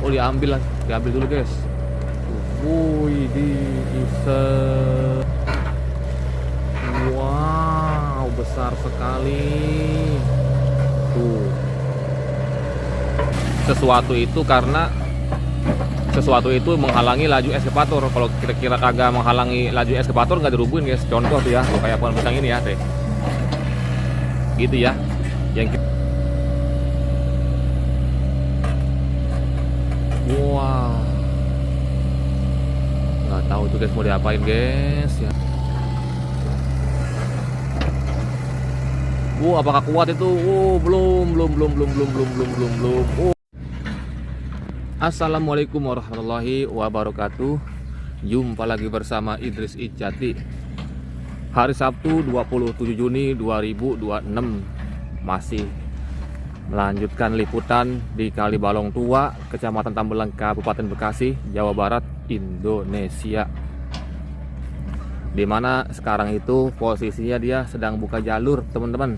Oh, diambil lah, diambil dulu guys. Wih, bisa. Wow, besar sekali. Tuh. Sesuatu itu menghalangi laju eskavator. Kalau kira-kira kagak menghalangi laju eskavator nggak dirubuhin guys. Contoh tuh ya, tuh kayak pohon pisang ini ya, teh. Gitu ya. Yang kita... Wah. Nggak tahu tuh guys mau diapain guys ya. Apakah kuat itu? Belum. Assalamualaikum warahmatullahi wabarakatuh. Jumpa lagi bersama Idris Ijati. Hari Sabtu 27 Juni 2026. Masih melanjutkan liputan di Kali Balong Tua, Kecamatan Tambelang, Kabupaten Bekasi, Jawa Barat, Indonesia. Dimana sekarang itu posisinya dia sedang buka jalur, teman-teman.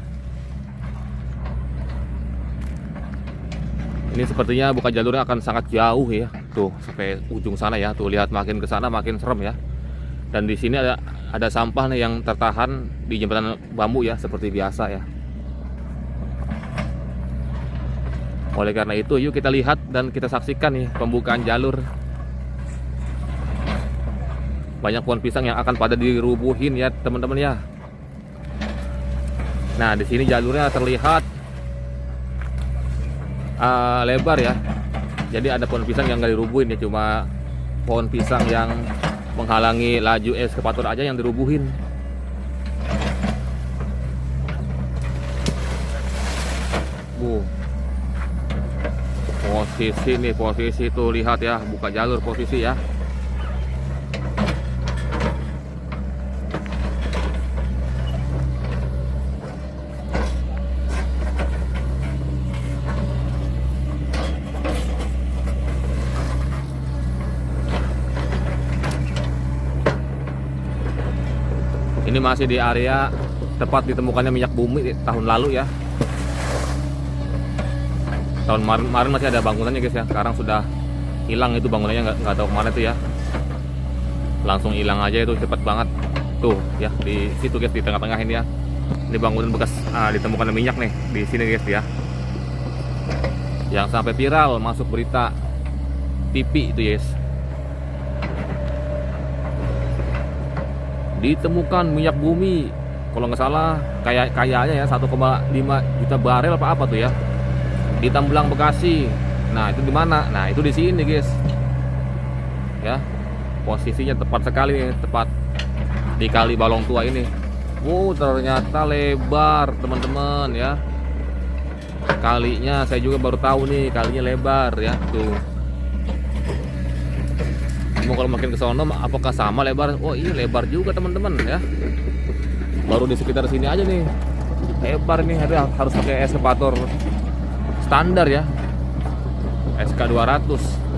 Ini sepertinya buka jalurnya akan sangat jauh ya, tuh sampai ujung sana ya. Tuh lihat, makin ke sana makin serem ya. Dan di sini ada sampah nih yang tertahan di jembatan bambu ya, seperti biasa ya. Oleh karena itu, yuk kita lihat dan kita saksikan nih pembukaan jalur. Banyak pohon pisang yang akan pada dirubuhin ya, teman-teman ya. Nah, di sini jalurnya terlihat lebar ya. Jadi ada pohon pisang yang nggak dirubuhin ya, cuma pohon pisang yang menghalangi laju eskavator aja yang dirubuhin. Posisi tuh lihat ya, buka jalur posisi ya. Ini masih di area tempat ditemukannya minyak bumi tahun lalu ya. Tahun kemarin masih ada bangunannya guys ya. Sekarang sudah hilang itu bangunannya, nggak tahu kemana itu ya. Langsung hilang aja itu, cepet banget. Tuh ya, di situ guys, di tengah-tengah ini ya. Ini bangunan bekas ditemukan minyak nih di sini guys ya. Yang sampai viral masuk berita TV itu guys. Ditemukan minyak bumi, kalau nggak salah kayaknya ya 1,5 juta barel apa tuh ya, di Tambelang, Bekasi. Nah itu di mana? Nah itu di sini guys ya, posisinya tepat sekali nih, tepat di Kali Balong Tua ini. Ternyata lebar teman-teman ya. Kalinya saya juga baru tahu nih, kalinya lebar ya tuh. Kalau makin ke sono apakah sama lebar? Oh iya, lebar juga teman-teman ya. Baru di sekitar sini aja nih lebar nih, harus pakai eskavator standar ya, SK 200.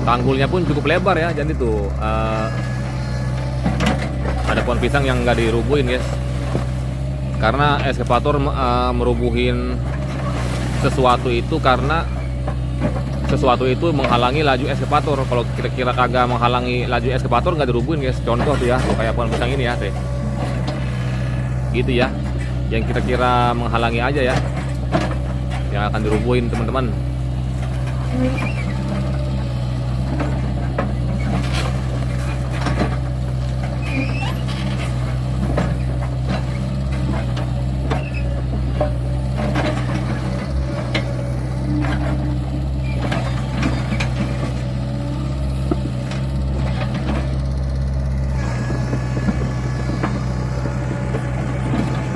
Tanggulnya pun cukup lebar ya, jadi tuh ada pohon pisang yang nggak dirubuhin guys, karena eskavator merubuhin sesuatu itu karena sesuatu itu menghalangi laju eskavator. Kalau kira-kira kagak menghalangi laju eskavator nggak dirubuhin guys. Contoh tuh ya, tuh kayak pohon pisang ini ya, teh. Gitu ya, yang kira-kira menghalangi aja ya yang akan dirubuhin teman-teman.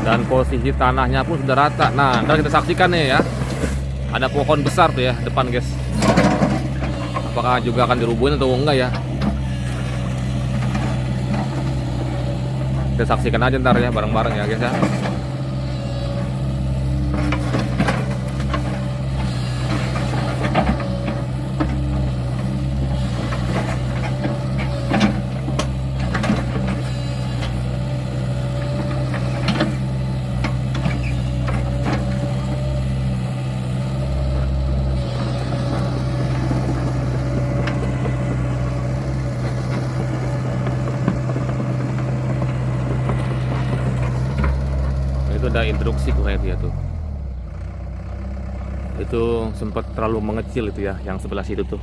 Dan posisi tanahnya pun sudah rata. Nah, ntar kita saksikan nih ya, ada pohon besar tuh ya depan guys. Apakah juga akan dirubuhin atau enggak ya? Kita saksikan aja ntar ya bareng-bareng ya guys ya. Itu ada instruksi kayaknya dia tuh. Itu sempat terlalu mengecil itu ya, yang sebelah situ tuh.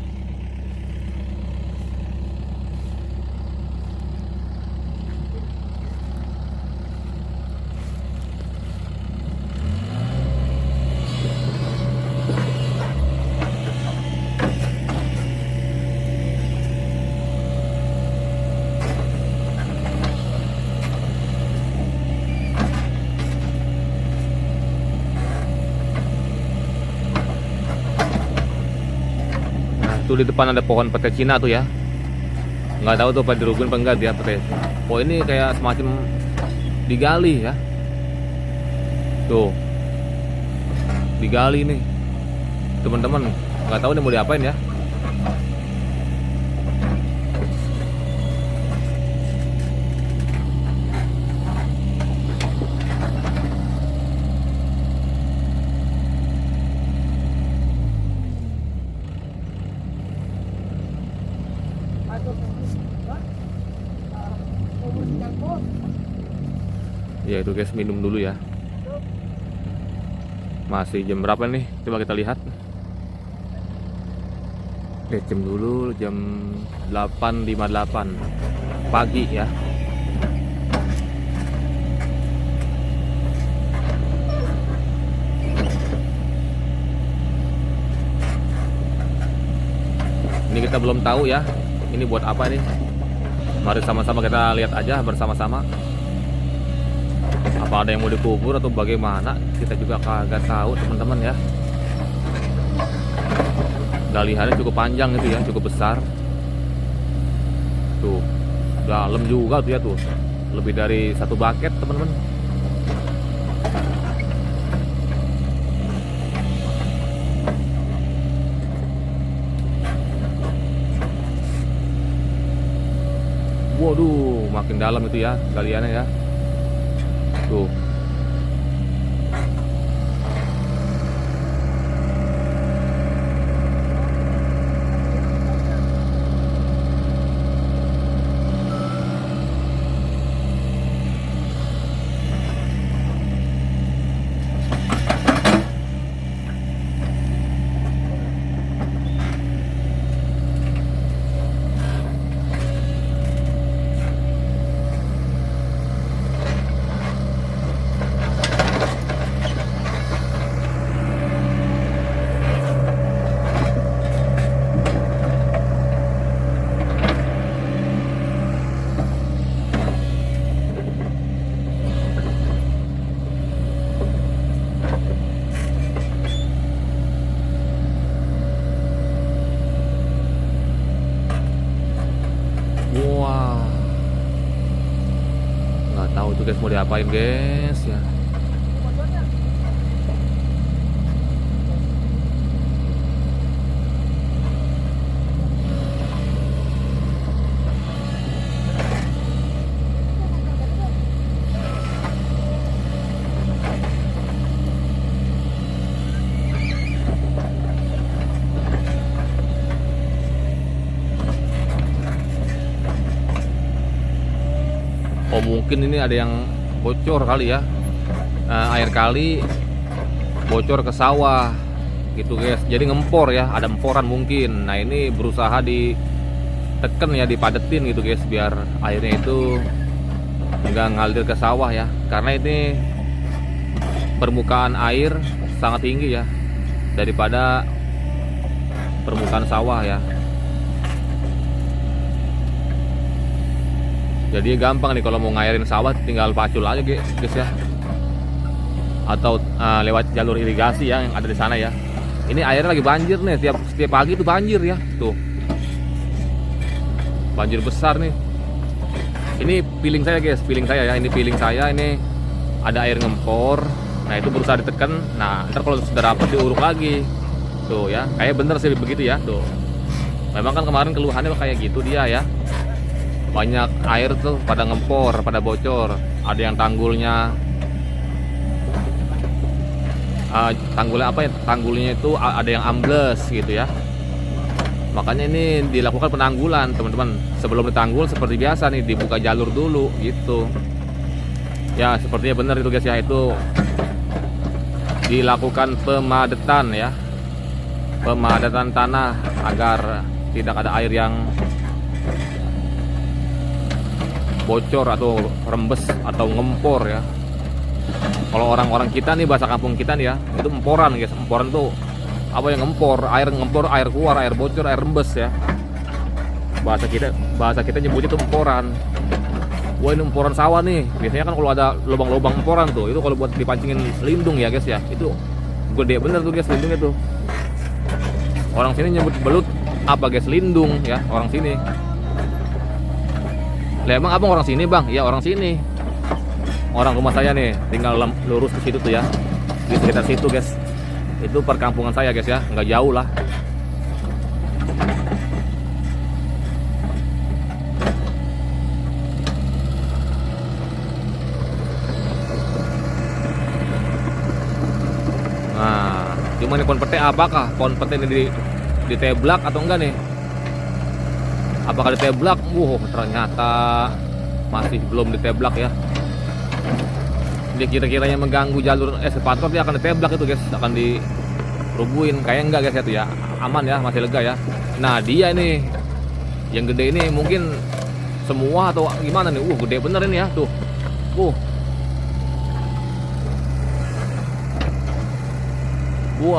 Tuh di depan ada pohon pete Cina tuh ya. Nggak tahu tuh apa dirubuhin apa enggak dia pete. Oh ini kayak semacam digali ya. Tuh digali nih teman-teman. Nggak tahu nih mau diapain ya. Ya itu guys, minum dulu ya. Masih jam berapa nih? Coba kita lihat. Lihat jam dulu, jam 8.58 pagi ya. Ini kita belum tahu ya, ini buat apa nih. Mari sama-sama kita lihat aja bersama-sama. Apa ada yang mau dikubur atau bagaimana, kita juga kagak tahu teman-teman ya. Galiannya cukup panjang itu ya, cukup besar. Tuh, dalam juga tuh ya tuh. Lebih dari 1 bucket teman-teman. Waduh, makin dalam itu ya galiannya ya. Tuh. Wah, nggak tahu tuh guys mau diapain guys ya. Oh mungkin ini ada yang bocor kali ya, air kali bocor ke sawah gitu guys, jadi ngempor ya, ada emporan mungkin. Nah ini berusaha diteken ya, dipadetin gitu guys, biar airnya itu nggak ngalir ke sawah ya, karena ini permukaan air sangat tinggi ya daripada permukaan sawah ya. Jadi gampang nih kalau mau ngairin sawah, tinggal pacul aja guys ya, atau lewat jalur irigasi ya yang ada di sana ya. Ini airnya lagi banjir nih, setiap pagi itu banjir ya, tuh banjir besar nih. Ini feeling saya guys, feeling saya ya, ini feeling saya, ini ada air ngempor. Nah itu berusaha ditekan. Nah ntar kalau sudah rapat diuruk lagi. Tuh ya, kayak bener sih begitu ya. Tuh, memang kan kemarin keluhannya kayak gitu dia ya, banyak air tuh pada ngempor, pada bocor. Ada yang tanggulnya tanggulnya itu ada yang ambles gitu ya. Makanya ini dilakukan penanggulan teman-teman. Sebelum ditanggul seperti biasa nih, dibuka jalur dulu gitu ya. Sepertinya benar itu guys ya, itu dilakukan pemadatan ya, pemadatan tanah agar tidak ada air yang bocor atau rembes atau ngempor ya. Kalau orang-orang kita nih, bahasa kampung kita nih ya, itu emporan guys. Emporan tuh apa yang ngempor, air keluar, air bocor, air rembes ya. Bahasa kita nyebutnya itu emporan. Wah ini emporan sawah nih. Biasanya kan kalau ada lubang-lubang emporan tuh, itu kalau buat dipancingin lindung ya guys ya. Itu gede bener tuh guys lindungnya tuh. Orang sini nyebut belut apa guys, lindung ya orang sini. Lah emang abang orang sini bang? Ya orang sini. Orang rumah saya nih tinggal lurus ke situ tuh ya, di sekitar situ guys. Itu perkampungan saya guys ya, nggak jauh lah. Nah, cuma nih pohon pete, apakah pohon pete ini diteblak atau enggak nih? Apakah diteblak? Ternyata masih belum diteblak ya. Dia kira-kiranya mengganggu jalur eskavator, dia akan diteblak itu guys, akan dirubuhin. Kayak enggak guys itu ya, aman ya, masih lega ya. Nah dia ini yang gede ini mungkin semua atau gimana nih? Gede bener ini ya tuh.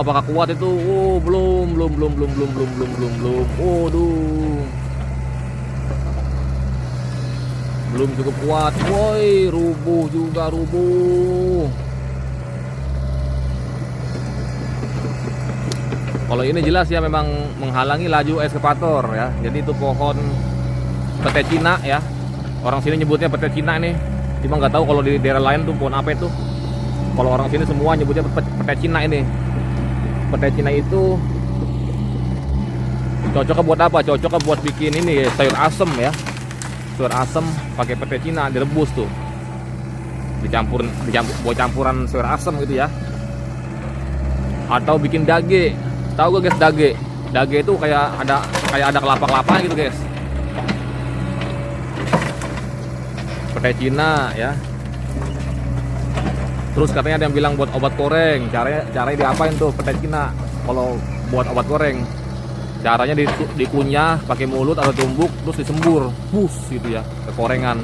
Apakah kuat itu? Belum. Belum cukup kuat. Woi, rubuh. Kalau ini jelas ya, memang menghalangi laju eskavator ya. Jadi itu pohon pete Cina ya. Orang sini nyebutnya pete Cina nih. Cuma nggak tahu kalau di daerah lain tuh pohon apa itu. Kalau orang sini semua nyebutnya pete Cina ini. Pete Cina itu cocoknya buat apa? Cocoknya buat bikin ini ya, sayur asem ya. Sayur asem pakai pete Cina direbus tuh, dicampur buat campuran sayur asem gitu ya. Atau bikin dage. Tahu gak guys dage? Dage itu kayak ada kelapa-kelapa gitu guys. Pete Cina ya. Terus katanya ada yang bilang buat obat koreng. Caranya diapain tuh pete Cina kalau buat obat koreng? Caranya dikunyah pakai mulut atau tumbuk, terus disembur, gitu ya, ke korengan.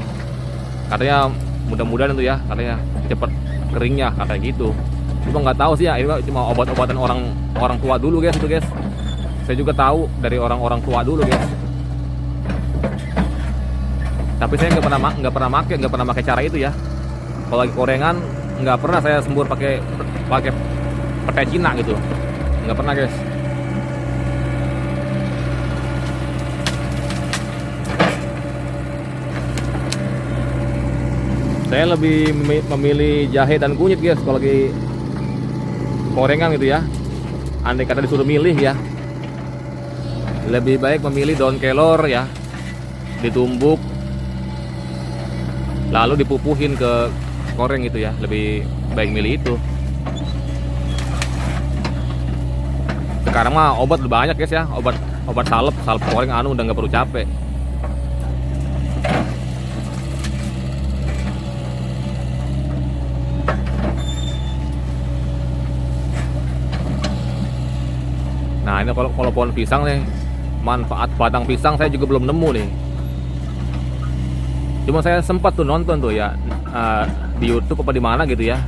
Katanya mudah-mudahan itu ya, katanya cepet keringnya, katanya gitu. Cuma nggak tahu sih ya, ini cuma obat-obatan orang tua dulu guys itu guys. Saya juga tahu dari orang-orang tua dulu guys. Tapi saya nggak pernah pakai cara itu ya. Kalau lagi korengan nggak pernah saya sembur pakai pete Cina gitu, nggak pernah guys. Saya lebih memilih jahe dan kunyit guys kalau lagi korengan gitu ya. Andai kata disuruh milih ya, lebih baik memilih daun kelor ya, ditumbuk lalu dipupuhin ke koreng gitu ya. Lebih baik milih itu. Sekarang mah obat udah banyak guys ya, obat salep koreng udah nggak perlu capek. Nah ini kalau pohon pisang nih, manfaat batang pisang saya juga belum nemu nih. Cuma saya sempat tuh nonton tuh ya, di YouTube apa di mana gitu ya.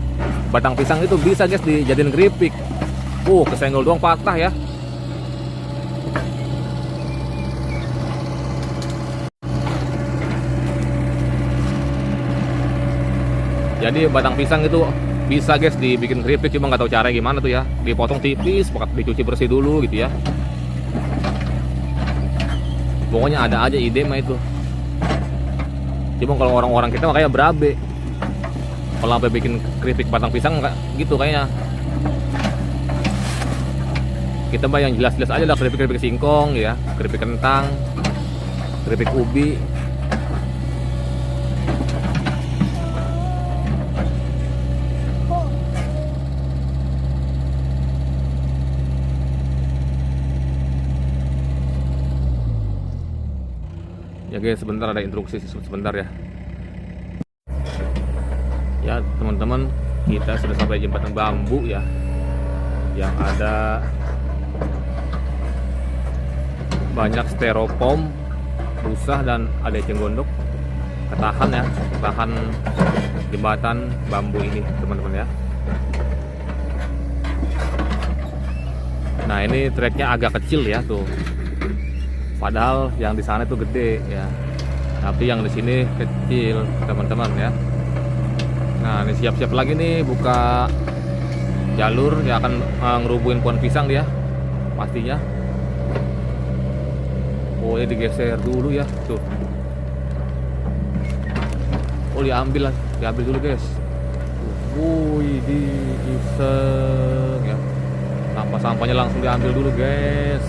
Batang pisang itu bisa guys dijadiin keripik. Kesenggol doang patah ya. Jadi batang pisang itu bisa guys dibikin keripik, cuma nggak tahu caranya gimana tuh ya. Dipotong tipis, dicuci bersih dulu gitu ya. Pokoknya ada aja ide mah itu. Cuma kalau orang-orang kita makanya berabe. Kalau sampai bikin keripik batang pisang nggak gitu kayaknya. Kita mah yang jelas-jelas aja lah, keripik singkong ya, keripik kentang, keripik ubi. Ya guys, sebentar ada instruksi sebentar ya. Ya teman-teman, kita sudah sampai jembatan bambu ya, yang ada banyak styrofoam, busa, dan ada eceng gondok ketahan ya, ketahan jembatan bambu ini teman-teman ya. Nah ini treknya agak kecil ya tuh, padahal yang di sana itu gede ya, tapi yang di sini kecil teman-teman ya. Nah ini siap-siap lagi nih buka jalur yang akan ngerubuhin pohon pisang dia pastinya. Oh ini digeser dulu ya tuh. Oh diambil dulu guys. Wih iseng ya. Sampah-sampahnya langsung diambil dulu guys.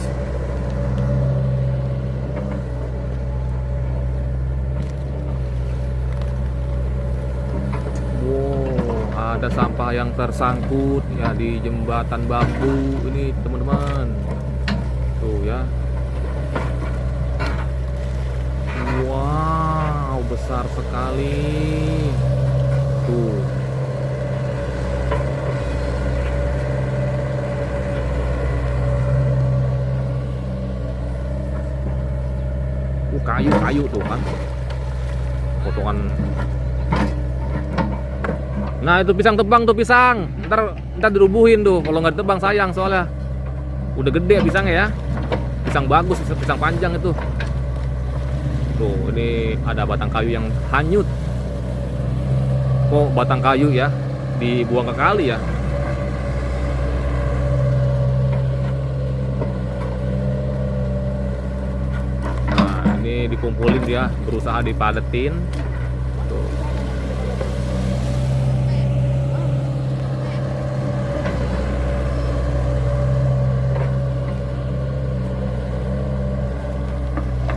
Ada sampah yang tersangkut ya di jembatan bambu ini teman-teman. Tuh ya. Wow, besar sekali. Tuh. Kayu tuh kan. Potongan. Nah itu pisang tebang tuh pisang, ntar dirubuhin tuh, kalau nggak ditebang sayang soalnya udah gede pisangnya ya, pisang bagus, pisang panjang itu. Tuh ini ada batang kayu yang hanyut. Kok batang kayu ya dibuang ke kali ya? Nah ini dikumpulin dia, berusaha dipadetin. Tuh.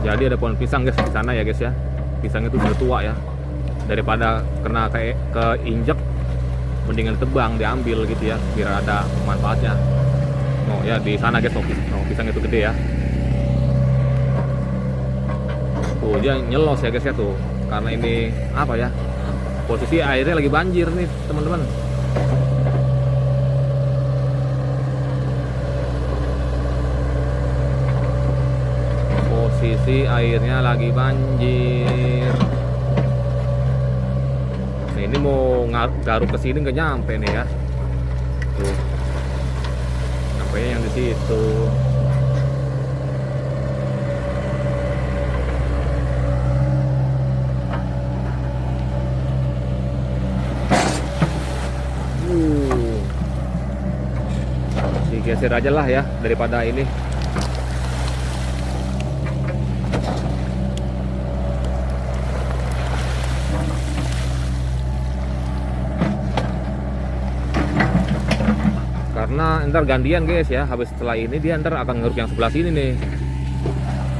Jadi ada pohon pisang guys di sana ya guys ya. Pisang itu sudah tua ya. Daripada kena kayak keinjek, mendingan tebang diambil gitu ya, biar ada manfaatnya. Oh ya di sana guys, pisang itu gede ya. Tuh dia nyelos ya guys ya tuh. Karena ini apa ya? Posisi airnya lagi banjir nih teman-teman. Posisi airnya lagi banjir. Nah, ini mau garuk ke sini nggak nyampe nih ya. Tuh. Nampaknya yang di situ. Digeser aja lah ya daripada ini. Karena ntar gantian guys ya, habis setelah ini dia ntar akan ngeruk yang sebelah sini nih.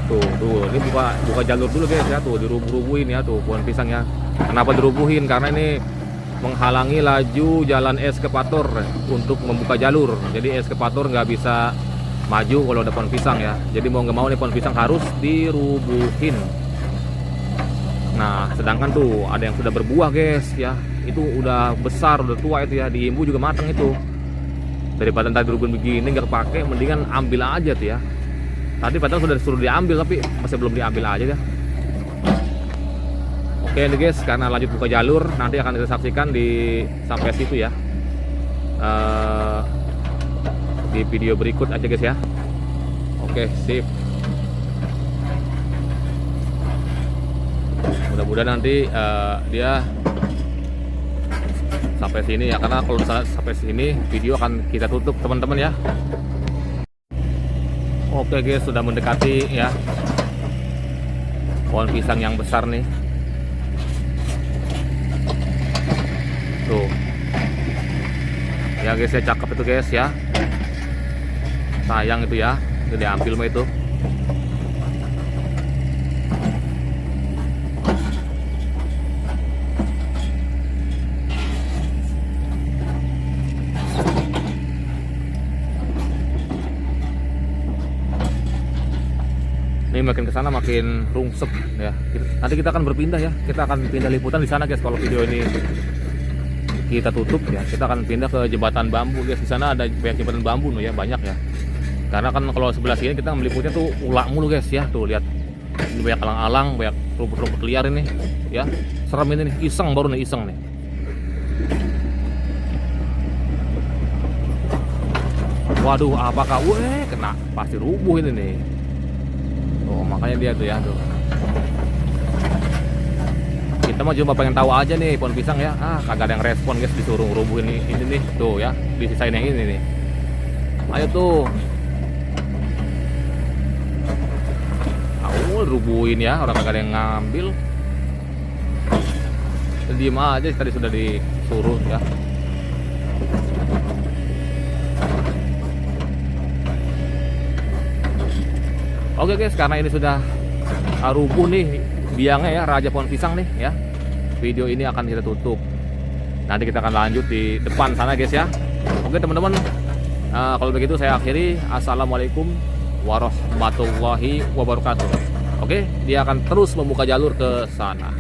Tuh, ini buka jalur dulu guys ya, tuh dirubuhin ya tuh pohon pisangnya. Kenapa dirubuhin? Karena ini menghalangi laju jalan eskavator untuk membuka jalur. Jadi eskavator nggak bisa maju kalau ada pohon pisang ya. Jadi mau nggak mau nih pohon pisang harus dirubuhin. Nah, sedangkan tuh ada yang sudah berbuah guys ya. Itu udah besar, udah tua itu ya. Diimbu juga matang itu. Daripada tadi rugun begini nggak kepake, mendingan ambil aja tuh ya. Tadi padahal sudah disuruh diambil tapi masih belum diambil aja ya. Oke nih guys, karena lanjut buka jalur, nanti akan kita saksikan di sampai situ ya. Di video berikut aja guys ya. Oke, sip. Mudah-mudahan nanti dia sampai sini ya, karena kalau sampai sini video akan kita tutup teman-teman ya. Oke guys, sudah mendekati ya pohon pisang yang besar nih. tuh ya guys ya, cakep itu guys ya. Sayang itu ya, itu diambil mah itu. Ini makin kesana makin rungsep ya. Nanti kita akan berpindah ya. Kita akan pindah liputan di sana guys. Kalau video ini kita tutup ya, kita akan pindah ke jembatan bambu guys. Di sana ada banyak jembatan bambu ya, banyak ya. Karena kan kalau sebelah sini kita meliputnya tuh ulak mulu guys ya. Tuh lihat, ini banyak alang-alang, banyak rumput-rumput liar ini ya. Serem ini nih, iseng baru nih, iseng nih. Waduh, apakah kena, pasti rubuh ini nih. Oh, makanya dia tuh ya tuh. Kita mah cuma pengen tahu aja nih pohon pisang ya. Kagak ada yang respon guys, disuruh rubuhin ini nih tuh ya, disisain yang ini nih. Ayo tuh. Rubuhin ya, orang kagak ada yang ngambil. Diem aja, tadi sudah disuruh ya. Oke guys, karena ini sudah rubuh nih biangnya ya, raja pohon pisang nih ya. Video ini akan kita tutup. Nanti kita akan lanjut di depan sana guys ya. Oke teman-teman, kalau begitu saya akhiri. Assalamualaikum warahmatullahi wabarakatuh. Oke, dia akan terus membuka jalur ke sana.